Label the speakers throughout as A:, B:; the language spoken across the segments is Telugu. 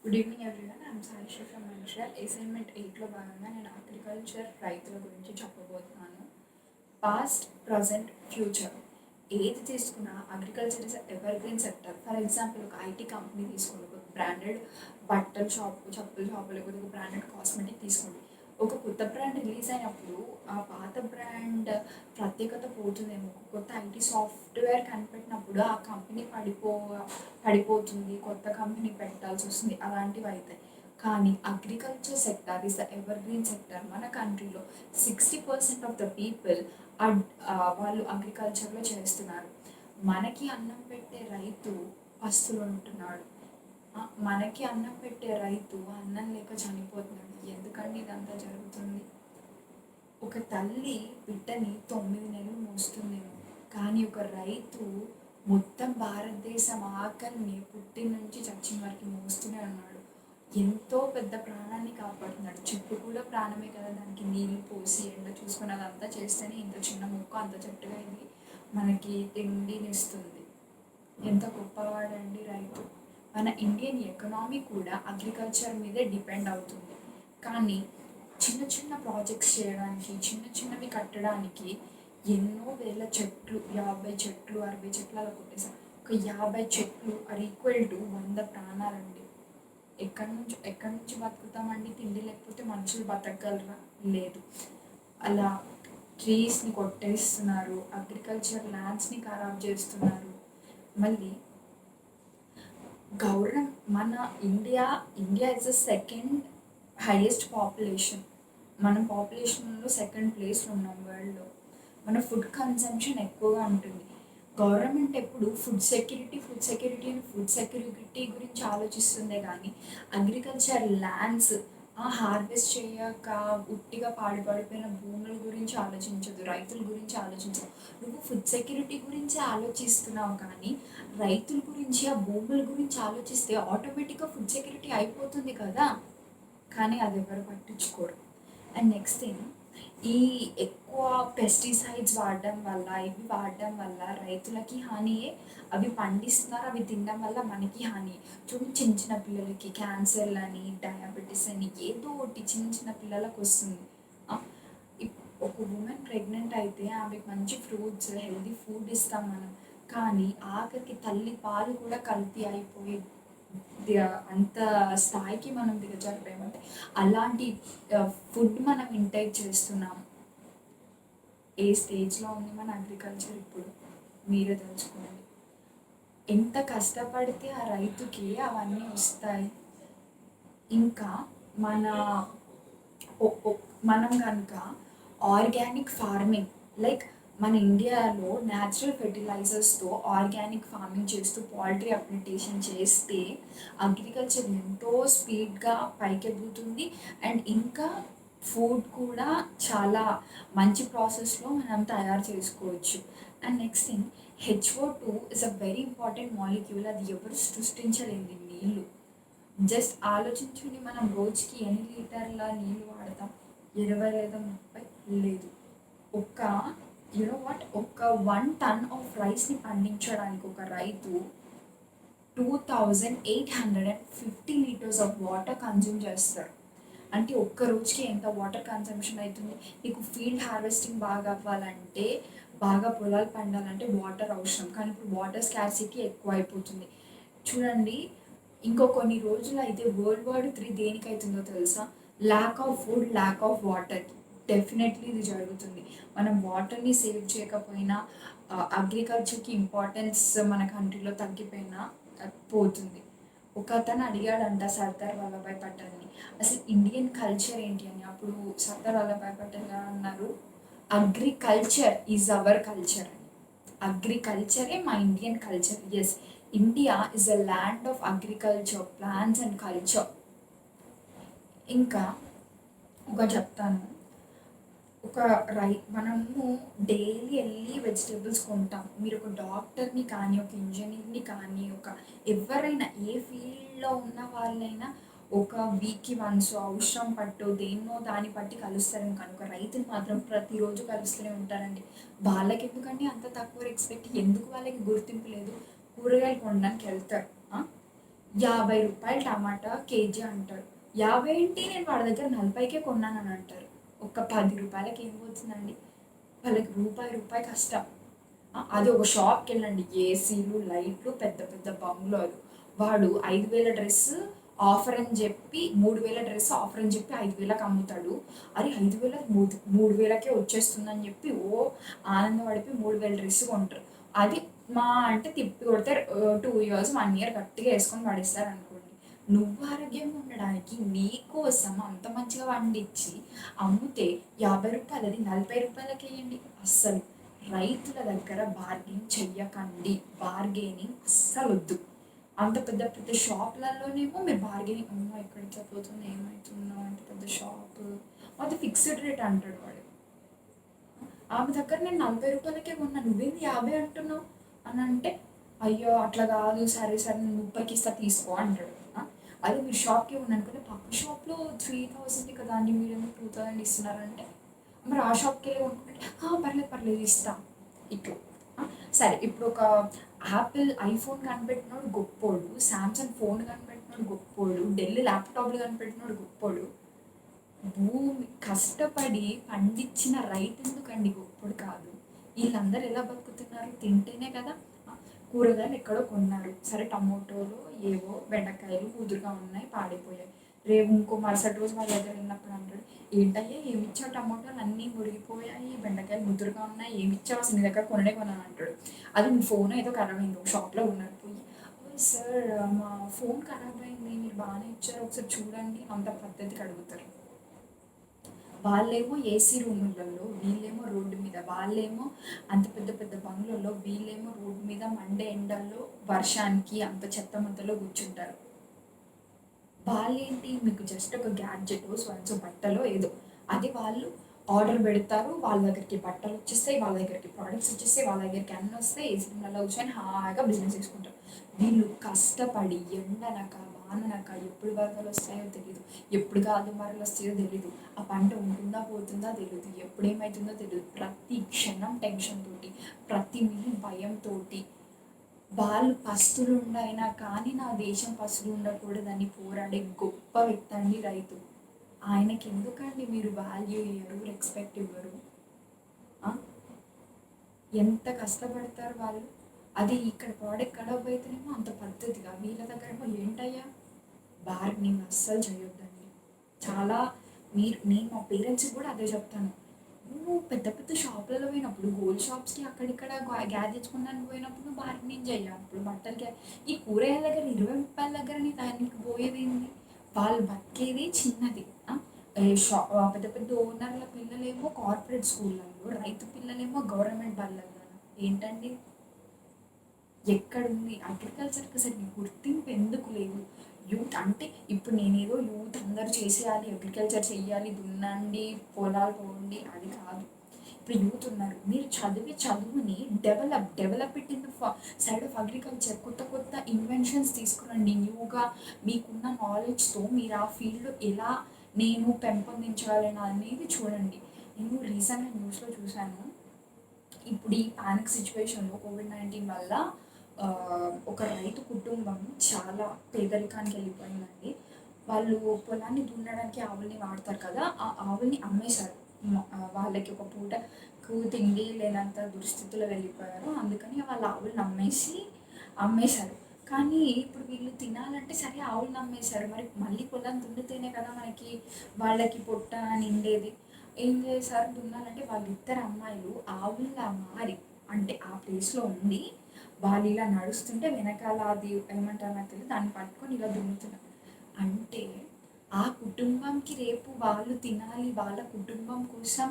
A: Good evening everyone. I'm Saisri from మనిషియల్. అసైన్మెంట్ 8లో భాగంగా నేను అగ్రికల్చర్ రైతుల గురించి చెప్పబోతున్నాను. పాస్ట్, ప్రజెంట్, ఫ్యూచర్ ఏది తీసుకున్నా agriculture is ever green sector. For example ఒక ఐటీ కంపెనీ తీసుకోండి, ఒక బ్రాండెడ్ బట్టల షాప్, చెప్పుల షాప్, లేకపోతే ఒక బ్రాండెడ్ కాస్మెటిక్ తీసుకోండి. ఒక కొత్త బ్రాండ్ రిలీజ్ అయినప్పుడు ఆ పాత బ్రాండ్ ప్రత్యేకత పోతుందేమో. ఒక కొత్త ఐటీ సాఫ్ట్వేర్ కనిపెట్టినప్పుడు ఆ కంపెనీ పడిపోతుంది, కొత్త కంపెనీ పెట్టాల్సి వస్తుంది. అలాంటివి అవుతాయి. కానీ agriculture sector is the ever green sector. మన కంట్రీలో 60% ఆఫ్ ద పీపుల్ వాళ్ళు అగ్రికల్చర్లో చేస్తున్నారు. మనకి అన్నం పెట్టే రైతు పస్తులు ఉంటున్నాడు. మనకి అన్నం పెట్టే రైతు అన్నం లేక చనిపోతున్నాడు. ఎందుకండి ఇదంతా జరుగుతుంది? ఒక తల్లి బిడ్డని 9 నెలలు మోస్తుందేమో, కానీ ఒక రైతు మొత్తం భారతదేశం ఆకలిని పుట్టిన నుంచి చచ్చిన వరకు మోస్తూనే ఉన్నాడు. ఎంతో పెద్ద ప్రాణాన్ని కాపాడుతున్నాడు. చెట్టు కూడా ప్రాణమే కదా, దానికి నీళ్ళు పోసి ఎండ చూసుకొని అదంతా చేస్తేనే ఇంత చిన్న మొక్క అంత చెట్టుగా ఇది మనకి తిండిని ఇస్తుంది. ఎంత గొప్పవాడండి రైతు. మన ఇండియన్ ఎకనామీ కూడా అగ్రికల్చర్ మీదే డిపెండ్ అవుతుంది. కానీ చిన్న చిన్న ప్రాజెక్ట్స్ చేయడానికి, చిన్న చిన్నవి కట్టడానికి ఎన్నో వేల చెట్లు, 50 చెట్లు 60 చెట్లు అలా కొట్టేసారు. ఒక 50 చెట్లు ఆర్ ఈక్వల్ టు 100 ప్రాణాలండి. ఎక్కడి నుంచి బతుకుతామండి? తిండి లేకపోతే మనుషులు బతకగలరా? లేదు. అలా ట్రీస్ని కొట్టేస్తున్నారు, అగ్రికల్చర్ ల్యాండ్స్ని ఖరాబ్ చేస్తున్నారు. మళ్ళీ మన India is the second highest population. మనం పాపులేషన్లో సెకండ్ ప్లేస్లో ఉన్నాం వరల్డ్లో. మన ఫుడ్ కన్సంప్షన్ ఎక్కువగా ఉంటుంది. గవర్నమెంట్ ఎప్పుడు ఫుడ్ సెక్యూరిటీ గురించి ఆలోచిస్తుందే కానీ అగ్రికల్చర్ ల్యాండ్స్ హార్వెస్ట్ చేయక ఉట్టిగా పాడిపడిపోయిన భూముల గురించి ఆలోచించదు, రైతుల గురించి ఆలోచించదు. నువ్వు ఫుడ్ సెక్యూరిటీ గురించి ఆలోచిస్తున్నావు, కానీ రైతుల గురించి, ఆ భూముల గురించి ఆలోచిస్తే ఆటోమేటిక్గా ఫుడ్ సెక్యూరిటీ అయిపోతుంది కదా. కానీ అది ఎవరు పట్టించుకోరు. అండ్ నెక్స్ట్ థింగ్, ఈ ఎక్కువ పెస్టిసైడ్స్ వాడడం వల్ల, ఇవి వాడడం వల్ల రైతులకి హానియే. అవి పండిస్తున్నారు, అవి తినడం వల్ల మనకి హాని. చూడండి, చిన్న చిన్న పిల్లలకి క్యాన్సర్ అని, డయాబెటీస్ అని ఏదో ఒకటి చిన్న చిన్న పిల్లలకు వస్తుంది. ఒక ఉమెన్ ప్రెగ్నెంట్ అయితే ఆమెకు మంచి ఫ్రూట్స్, హెల్దీ ఫుడ్ ఇస్తాం మనం, కానీ ఆఖరికి తల్లి పాలు కూడా కల్తీ అయిపోయి అంత స్థాయికి మనం దిగజారిపోయామంటే అలాంటి ఫుడ్ మనం ఇంటేక్ చేస్తున్నాం. ఏ స్టేజ్లో ఉంది మన అగ్రికల్చర్ ఇప్పుడు మీరే తెలుసుకోండి. ఎంత కష్టపడితే ఆ రైతుకి అవన్నీ వస్తాయి. ఇంకా మనం కనుక ఆర్గానిక్ ఫార్మింగ్, లైక్ మన ఇండియాలో న్యాచురల్ ఫెర్టిలైజర్స్తో ఆర్గానిక్ ఫార్మింగ్ చేస్తూ పౌల్ట్రీ అప్లిటేషన్ చేస్తే అగ్రికల్చర్ ఎంతో స్పీడ్గా పైకెదుగుతుంది. అండ్ ఇంకా ఫుడ్ కూడా చాలా మంచి ప్రాసెస్లో మనం తయారు చేసుకోవచ్చు. And next thing, HO2 is a very important molecule. అది ఎవరు సృష్టించలేని నీళ్ళు. జస్ట్ ఆలోచించుకుని మనం రోజుకి ఎన్ని లీటర్ల నీళ్ళు వాడతాం? 20 లేదా 30 లేదు. ఒక్క 1 ton ఆఫ్ రైస్ని పండించడానికి ఒక రైతు 2850 లీటర్స్ ఆఫ్ వాటర్ కన్జ్యూమ్ చేస్తారు. అంటే ఒక్క రోజుకి ఎంత వాటర్ కన్సంప్షన్ అవుతుంది? నీకు ఫీల్డ్ హార్వెస్టింగ్ బాగా అవ్వాలంటే, బాగా పొలాలు పండాలంటే వాటర్ అవసరం. కానీ ఇప్పుడు వాటర్ స్కార్సిటీ ఎక్కువ అయిపోతుంది. చూడండి, ఇంకో కొన్ని రోజులు అయితే World War III దేనికి అవుతుందో తెలుసా? Lack of food, lack of water. Definitely ఇది జరుగుతుంది. మనం వాటర్ని సేవ్ చేయకపోయినా, అగ్రికల్చర్కి ఇంపార్టెన్స్ మన కంట్రీలో తగ్గిపోయినా పోతుంది. ఒక అతను అడిగాడంట సర్దార్ వల్లభాయ్ పటేల్ని, అసలు ఇండియన్ కల్చర్ ఏంటి అని. అప్పుడు సర్దార్ వల్లభాయ్ పటేల్ గారు అన్నారు, అగ్రికల్చర్ ఈజ్ అవర్ కల్చర్ అని. అగ్రికల్చరే మా Indian culture. Yes, India is a land of agriculture, plants and culture. ఇంకా చెప్తాను, మనము డైలీ వెళ్ళి వెజిటేబుల్స్ కొంటాం. మీరు ఒక డాక్టర్ని కానీ, ఒక ఇంజనీర్ని కానీ, ఎవరైనా ఏ ఫీల్డ్లో ఉన్న వాళ్ళైనా ఒక వీక్కి వన్స్ అవసరం పట్టు దేన్నో దాన్ని బట్టి కలుస్తారని, కానీ ఒక రైతుని మాత్రం ప్రతిరోజు కలుస్తూనే ఉంటారండి. వాళ్ళకి ఎందుకండి అంత తక్కువ రెస్పెక్ట్? ఎందుకు వాళ్ళకి గుర్తింపు లేదు? కూరగాయలు కొనడానికి వెళ్తారు. రూ. 50 టమాటా కేజీ అంటాడు. 50 ఏంటి, నేను వాడి దగ్గర 40కే కొన్నానని అంటారు. ఒక రూ. 10కి ఏం పోతుందండి? వాళ్ళకి రూపాయి కష్టం. అది ఒక షాప్కి వెళ్ళండి, ఏసీలు లైట్లు పెద్ద పెద్ద బంగ్లాలు. వాడు 5,000 డ్రెస్ ఆఫర్ అని చెప్పి 3,000 డ్రెస్ ఆఫర్ అని చెప్పి 5,000కి అమ్ముతాడు. అది 5,000 3,000కే వచ్చేస్తుందని చెప్పి ఆనందపడిపోయి 3,000 డ్రెస్ కొంటారు. అది మా అంటే తిప్పి కొడితే 2 ఇయర్స్ 1 ఇయర్ గట్టిగా వేసుకొని పడేస్తారు అనుకోండి. నువ్వు ఆరోగ్యంగా ఉండడానికి నీకోసం అంత మంచిగా వండించి అమ్మితే రూ. 50 రూ. 40కి వేయండి. అస్సలు రైతుల దగ్గర బార్గెన్ చెయ్యకండి. బార్గెనింగ్ అస్సలు వద్దు. అంత పెద్ద పెద్ద షాప్లలోనేమో మీరు బార్గెనింగ్, అమ్మో ఎక్కడికి పోతుంది ఏమవుతుందో అంటే పెద్ద షాప్, అది ఫిక్స్డ్ రేట్ అంటాడు వాడు. ఆమె దగ్గర నేను 40 రూపాయలకే కొన్నా, నువ్వేంది 50 అంటున్నావు అని అంటే, అయ్యో అట్లా కాదు, సరే సరే నేను 30కి ఇస్తా తీసుకో అంటాడు. అదే మీరు షాప్కి ఉన్నానుకుంటే పక్క షాప్లో 3,000 కదా అండి, మీరేమో 2,000 ఇస్తున్నారంటే, మరి ఆ షాప్కి వెళ్ళి కొనుక్కుంటే పర్లేదు పర్లేదు ఇస్తా ఇట్లా. సరే ఇప్పుడు ఒక యాపిల్ ఐఫోన్ కనిపెట్టినోడు గొప్పోడు, శాంసంగ్ ఫోన్ కనిపెట్టినోడు గొప్పోడు, ఢిల్లీ ల్యాప్టాప్లు కనిపెట్టినోడు గొప్పోడు. భూమి కష్టపడి పండించిన రైతు ఎందుకండి గొప్పడు కాదు? వీళ్ళందరూ ఎలా బతుకుతున్నారు? తింటేనే కదా. కూరగాయలు ఎక్కడో కొన్నారు, సరే టమోటోలు ఏవో బెండకాయలు కుదురుగా ఉన్నాయి పాడైపోయాయి. రేపు ఇంకో మరుసటి రోజు వాళ్ళ దగ్గర వెళ్ళినప్పుడు అంటాడు, ఏంటయ్యా ఏమిచ్చావు, టమోటాలు అన్నీ మురిగిపోయాయి, బెండకాయలు ముదురుగా ఉన్నాయి, ఏమిచ్చావు అసలు నీ దగ్గర కొనడే కొన్నాను అంటాడు. అది మీ ఫోన్ ఏదో ఖరాబ్ అయింది, ఒక షాప్లో ఉన్నారు పోయి, సార్ మా ఫోన్ ఖరాబ్ అయింది, మీరు బాగానే ఇచ్చారు ఒకసారి చూడండి, అంత పద్ధతికి అడుగుతారు. వాళ్ళేమో ఏసీ రూములలో, వీళ్ళేమో రోడ్డు మీద, వాళ్ళేమో అంత పెద్ద పెద్ద బంగ్లలో, వీళ్ళేమో రోడ్డు మీద మండే ఎండల్లో వర్షానికి అంత చెత్త మంతలో కూర్చుంటారు. వాళ్ళేంటి, మీకు జస్ట్ ఒక గ్యాడ్జెట్ స్వంత బట్టలో ఏదో, అది వాళ్ళు ఆర్డర్ పెడతారు, వాళ్ళ దగ్గరికి బట్టలు వచ్చేస్తాయి, వాళ్ళ దగ్గరికి ప్రోడక్ట్స్ వచ్చేస్తాయి, వాళ్ళ దగ్గరికి అన్నీ వస్తాయి, ఏసీ రూమ్లలో కూర్చొని హాయిగా బిజినెస్ చేసుకుంటారు. వీళ్ళు కష్టపడి ఎండనక వాననక ఎప్పుడు వరదలు వస్తాయో తెలియదు, ఎప్పుడు గాదుమారులు వస్తాయో తెలియదు, ఆ పంట ఉంటుందా పోతుందా తెలియదు, ఎప్పుడేమవుతుందో తెలియదు, ప్రతి క్షణం టెన్షన్ తోటి, ప్రతి మినిట్ భయంతో వాళ్ళు పస్తులుండైనా కానీ నా దేశం పస్తులు ఉండకూడదని పోరాడే గొప్ప వ్యక్తి అండి రైతు. ఆయనకి ఎందుకండి మీరు వాల్యూ ఇవ్వరు, రెస్పెక్ట్ ఇవ్వరు? ఎంత కష్టపడతారు వాళ్ళు. అది ఇక్కడ ప్రోడక్ట్ ఖరాబ్ అయితేనేమో అంత పద్ధతిగా, వీళ్ళ దగ్గర ఏంటయ్యా, బార్గెనింగ్ అస్సలు చేయొద్దండి. చాలా నేను మా పేరెంట్స్కి కూడా అదే చెప్తాను. నువ్వు పెద్ద పెద్ద షాపులలో పోయినప్పుడు, గోల్డ్ షాప్స్కి అక్కడిక్కడ గ్యాజెట్స్ కొనడానికి పోయినప్పుడు నువ్వు బార్గెనింగ్ చేయాలి. అప్పుడు బట్టలకి ఈ కూరగాయల దగ్గర 20 రూపాయల దగ్గర నీ దానికి పోయేది ఏంది? వాళ్ళు బతికేది చిన్నది. పెద్ద పెద్ద ఓనర్ల పిల్లలేమో కార్పొరేట్ స్కూళ్ళల్లో, రైతు పిల్లలేమో గవర్నమెంట్ బళ్ళల్లో. ఏంటండి ఎక్కడుంది అగ్రికల్చర్కి అసలు గుర్తింపు ఎందుకు లేదు? యూత్ అంటే ఇప్పుడు నేనేదో యూత్ అందరూ చేసేయాలి, అగ్రికల్చర్ చెయ్యాలి, దున్నండి పొలాలు పోండి అది కాదు. ఇప్పుడు యూత్ ఉన్నారు, మీరు చదువుని develop it in the side of agriculture. కొత్త కొత్త ఇన్వెన్షన్స్ తీసుకురండి, న్యూగా మీకున్న నాలెడ్జ్తో మీరు ఆ ఫీల్డ్ ఎలా నేను పెంపొందించగలను అనేది చూడండి. నేను రీసెంట్గా న్యూస్లో చూశాను, ఇప్పుడు ఈ పానిక్ సిచ్యువేషన్లో కోవిడ్-19 వల్ల ఒక రైతు కుటుంబం చాలా పేదరికానికి వెళ్ళిపోయిందండి. వాళ్ళు పొలాన్ని దున్నడానికి ఆవుల్ని వాడతారు కదా, ఆ ఆవుల్ని అమ్మేశారు. వాళ్ళకి ఒక పూటకు తిండి లేనంత దుస్థితిలో వెళ్ళిపోయారు, అందుకని వాళ్ళ ఆవుల్ని అమ్మేశారు. కానీ ఇప్పుడు వీళ్ళు తినాలంటే సరే ఆవుల్ని అమ్మేశారు, మరి మళ్ళీ పొలం దున్నితేనే కదా మనకి వాళ్ళకి పొట్ట నిండేది. ఏం చేశారు, దున్నాలంటే వాళ్ళిద్దరు అమ్మాయిలు ఆవుల్లా మారి, అంటే ఆ ప్లేస్లో ఉండి వాళ్ళు ఇలా నడుస్తుంటే వెనకాల అది ఏమంటారు నాకు తెలియదు, దాన్ని పట్టుకొని ఇలా దున్నుతున్నారు. అంటే ఆ కుటుంబంకి రేపు వాళ్ళు తినాలి, వాళ్ళ కుటుంబం కోసం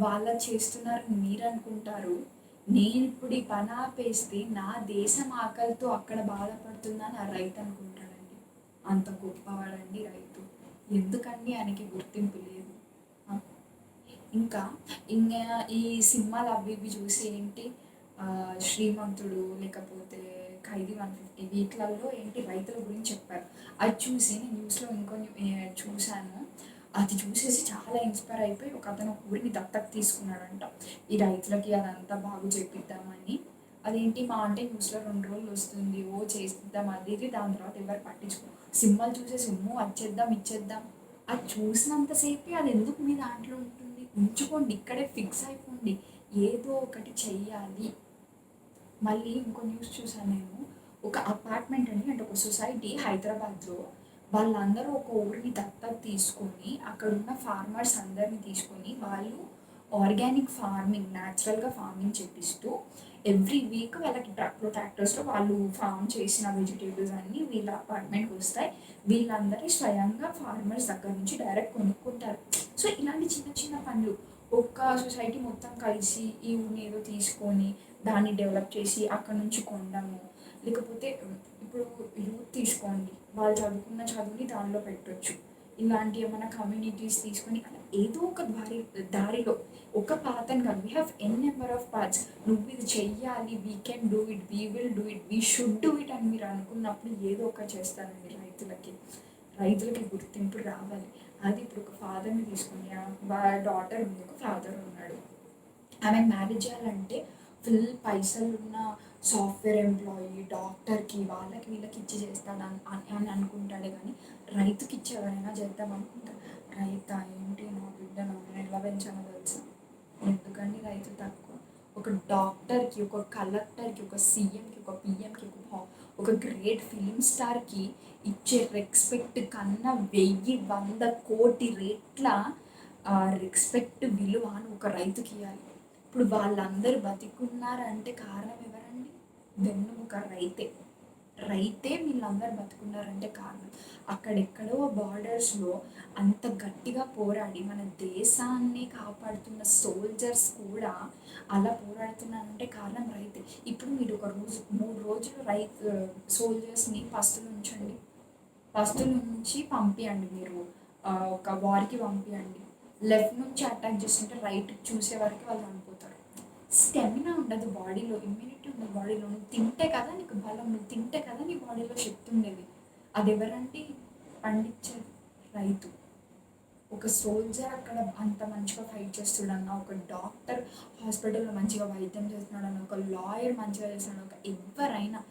A: వాళ్ళు చేస్తున్నారని మీరు అనుకుంటారు. నేను ఇప్పుడు ఈ పని ఆపేస్తే నా దేశం ఆకలితో అక్కడ బాధపడుతుందని ఆ రైతు అనుకుంటాడండి. అంత గొప్పవాడండి రైతు. ఎందుకండి ఆయనకి గుర్తింపు లేదు? ఇంకా ఈ సినిమాలు అవి ఇవి చూసి ఏంటి, శ్రీమంతుడు లేకపోతే ఖైదీ 150 వీటిలలో ఏంటి రైతుల గురించి చెప్పారు. అది చూసి నేను న్యూస్లో ఇంకొన్ని చూశాను. అది చూసేసి చాలా ఇన్స్పైర్ అయిపోయి ఒక అతను ఊరిని దత్తత తీసుకున్నాడంట, ఈ రైతులకి అదంతా బాగు చేపిద్దామని. అదేంటి మా అంటే న్యూస్లో 2 రోజులు వస్తుంది, ఓ చేద్దాం అది ఇది, దాని తర్వాత ఎవరు పట్టించుకో, సినిమాలు చూసే సొమ్ము వచ్చేద్దాం ఇచ్చేద్దాం. అది చూసినంతసేపే అది ఎందుకు మీ దాంట్లో ఉంటుంది? ఉంచుకోండి, ఇక్కడే ఫిక్స్ అయిపోండి, ఏదో ఒకటి చెయ్యాలి. మళ్ళీ ఇంకో న్యూస్ చూసాను నేను, ఒక అపార్ట్మెంట్ అని అంటే ఒక సొసైటీ హైదరాబాద్లో, వాళ్ళందరూ ఒక ఊరిని దత్తత తీసుకొని అక్కడున్న ఫార్మర్స్ అందరిని తీసుకొని వాళ్ళు ఆర్గానిక్ ఫార్మింగ్, న్యాచురల్గా ఫార్మింగ్ చేపిస్తూ ఎవ్రీ వీక్ వాళ్ళకి ట్రాక్టర్స్లో వాళ్ళు ఫార్మ్ చేసిన వెజిటేబుల్స్ అన్నీ వీళ్ళ అపార్ట్మెంట్కి వస్తాయి. వీళ్ళందరూ స్వయంగా ఫార్మర్స్ దగ్గర నుంచి డైరెక్ట్ కొనుక్కుంటారు. సో ఇలాంటి చిన్న చిన్న పనులు ఒక్క సొసైటీ మొత్తం కలిసి ఈ ఊరిని ఏదో తీసుకొని దాన్ని డెవలప్ చేసి అక్కడ నుంచి కొనడము, లేకపోతే ఇప్పుడు యూత్ తీసుకోండి, వాళ్ళు చదువుకున్న చదువుని దానిలో పెట్టొచ్చు. ఇలాంటి ఏమైనా కమ్యూనిటీస్ తీసుకొని అలా ఏదో ఒక దారిలో ఒక పాత్ అని కాదు, we have an number of paths. నువ్వు ఇది చెయ్యాలి, we can do it, we will do it, we should do it అని మీరు అనుకున్నప్పుడు ఏదో ఒక చేస్తారండి. రైతులకి గుర్తింపు రావాలి. అది ఇప్పుడు ఒక ఫాదర్ని తీసుకుని వాళ్ళ డాటర్ ఉంది, ఒక ఫాదర్ ఉన్నాడు, ఆమె మ్యారేజ్ చేయాలంటే ఫుల్ పైసలు ఉన్న సాఫ్ట్వేర్ ఎంప్లాయీ, డాక్టర్కి, వాళ్ళకి వీళ్ళకి ఇచ్చి చేస్తాడు అని అనుకుంటాడే కానీ రైతుకి ఇచ్చి ఎవరైనా చేద్దాం అనుకుంటారు. రైతా ఏంటి, నా బిడ్డను నేను ఎలా పెంచానో తెలుసా? ఎందుకండి రైతు తక్కువ? ఒక డాక్టర్కి, ఒక కలెక్టర్కి, ఒక సీఎంకి, ఒక పిఎంకి, ఒక గ్రేట్ ఫిలిం స్టార్కి ఇచ్చే రెస్పెక్ట్ కన్నా 1000-100 కోటి రేట్ల రెస్పెక్ట్, విలువ ఒక రైతుకి ఇవ్వాలి. ఇప్పుడు వాళ్ళందరూ బతికున్నారంటే కారణం ఎవరండి? వెన్నుముక రైతే వీళ్ళందరూ బతుకున్నారంటే కారణం. అక్కడెక్కడో బార్డర్స్లో అంత గట్టిగా పోరాడి మన దేశాన్ని కాపాడుతున్న సోల్జర్స్ కూడా అలా పోరాడుతున్నారంటే కారణం రైతే. ఇప్పుడు మీరు ఒక రోజు 3 రోజులు సోల్జర్స్ని పస్తులు ఉంచండి, పస్తుల నుంచి పంపించండి, మీరు ఒక వారికి పంపించండి. లెఫ్ట్ నుంచి అటాక్ చేస్తుంటే రైట్ చూసే వరకు వాళ్ళు చనిపోతారు. స్టెమినా ఉండదు బాడీలో, ఇమ్యూనిటీ ఉండదు బాడీలో. నువ్వు తింటే కదా నీకు బలం, నువ్వు తింటే కదా నీ బాడీలో శక్తి ఉండేది. అది ఎవరంటే పండించేది రైతు. ఒక సోల్జర్ అక్కడ అంత మంచిగా ఫైట్ చేస్తున్నాడన్న, ఒక డాక్టర్ హాస్పిటల్లో మంచిగా వైద్యం చేస్తున్నాడన్న, ఒక లాయర్ మంచిగా చేస్తున్నాడు, ఒక ఎవరైనా,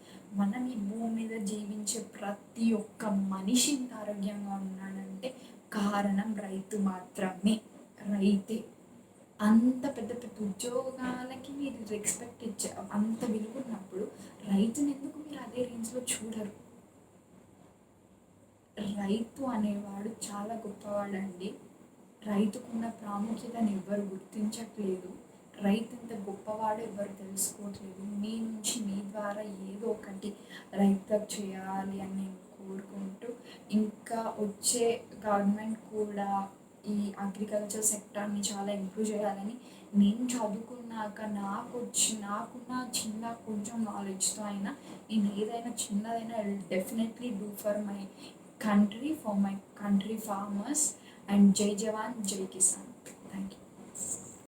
A: మనం ఈ భూమి మీద జీవించే ప్రతి ఒక్క మనిషి ఇంత ఆరోగ్యంగా ఉన్నాడంటే కారణం రైతు మాత్రమే. రైతే. అంత పెద్ద పెద్ద ఉద్యోగాలకి మీరు రెస్పెక్ట్ ఇచ్చే అంత విలువ ఉన్నప్పుడు రైతుని ఎందుకు మీరు అదే రేంజ్లో చూడరు? రైతు అనేవాడు చాలా గొప్పవాడండి. రైతుకున్న ప్రాముఖ్యతను ఎవ్వరు గుర్తించట్లేదు. రైతు ఇంత గొప్పవాడు ఎవరు తెలుసుకోవట్లేదు. మీ నుంచి మీ ద్వారా ఏదో ఒకటి రైతుకు చేయాలి అని నేను కోరుకుంటూ, ఇంకా వచ్చే గవర్నమెంట్ కూడా ఈ అగ్రికల్చర్ సెక్టార్ని చాలా ఇంప్రూవ్ చేయాలని, నేను చదువుకున్నాక నాకున్న చిన్న కొంచెం నాలెడ్జ్తో అయినా నేను ఏదైనా చిన్నదైనా definitely do for my country, for my country farmers, and Jai Jawan, Jai Kisan. Thank you.